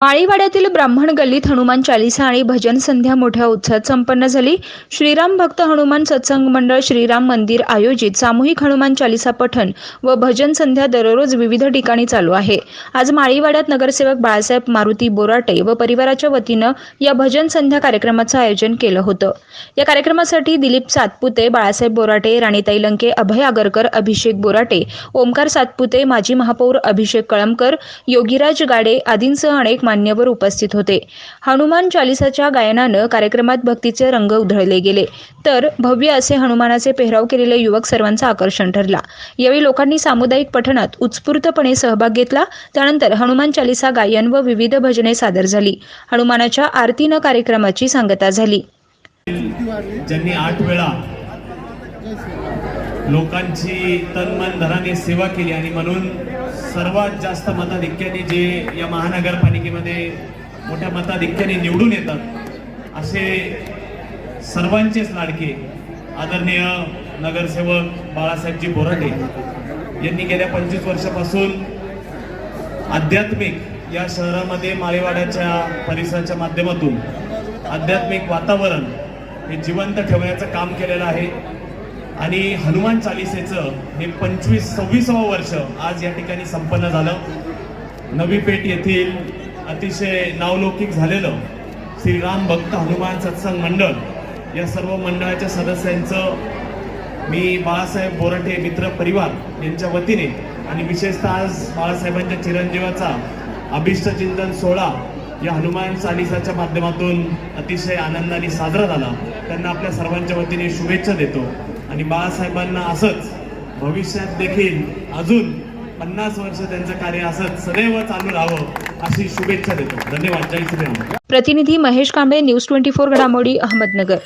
माळीवाड्यातील ब्राह्मण गल्लीत हनुमान चालीसा आणि भजन संध्या मोठ्या उत्साहात संपन्न झाली। श्रीराम भक्त हनुमान सत्संग मंडळ श्रीराम मंदिर आयोजित सामूहिक हनुमान चालीसा पठण व भजन संध्या दररोज विविध ठिकाणी चालू आहे। आज माळीवाड्यात नगरसेवक बाळासाहेब मारुती बोराटे व परिवाराच्या वतीनं या भजन संध्या कार्यक्रमाचं आयोजन केलं होतं। या कार्यक्रमासाठी दिलीप सातपुते, बाळासाहेब बोराटे, राणीताई लंके, अभय आगरकर, अभिषेक बोराटे, ओमकार सातपुते, माजी महापौर अभिषेक कळमकर, योगीराज गाडे आदींसह अनेक मान्यवर उपस्थित होते। हनुमान चालीसाच्या गायनानं कार्यक्रमात भक्तीचे रंग उधळले गेले, तर भव्य असे हनुमानाचे पेहराव केलेले युवक सर्वांचं आकर्षण ठरला। यावेळी लोकांनी सामुदायिक पठणात उत्स्फूर्तपणे सहभाग घेतला। त्यानंतर हनुमान चालीसा गायन व विविध भजने सादर झाली। हनुमानाच्या आरतीनं कार्यक्रमाची सांगता झाली। ज्यांनी 8 वेळा लोकांची तन मन धनाने सेवा केली आणि म्हणून सर्वात जास्त मताधिक्याने जे या महानगरपालिकेमध्ये मोठ्या मताधिक्याने निवडून येतात असे सर्वांचेच लाडके आदरणीय नगरसेवक बाळासाहेबजी बोराटे यांनी गेल्या 25 वर्षापासून आध्यात्मिक या शहरामध्ये माळीवाड्याच्या परिसराच्या माध्यमातून आध्यात्मिक वातावरण हे जिवंत ठेवण्याचं काम केलेलं आहे। आणि हनुमान चालीसेचं हे 26-26वा वर्ष आज या ठिकाणी संपन्न झालं। नवी पेठ येथील अतिशय नावलौकिक झालेलं श्रीराम भक्त हनुमान सत्संग मंडळ या सर्व मंडळाच्या सदस्यांचं मी बाळासाहेब बोराटे मित्र परिवार यांच्या वतीने आणि विशेषतः आज बाळासाहेबांच्या चिरंजीवाचा अभिष्ट चिंतन सोहळा या हनुमान चालीसाच्या माध्यमातून अतिशय आनंदाने साजरा झाला। त्यांना आपल्या सर्वांच्या वतीने शुभेच्छा देतो आणि बाळासाहेबांना असंच भविष्यात देखील अजून 50 वर्ष त्यांचं कार्य असंच सदैव चालू राहावं अशी शुभेच्छा देतो। धन्यवाद। जय श्रीराम। प्रतिनिधी महेश कांबळे, न्यूज 24 घडामोडी, अहमदनगर।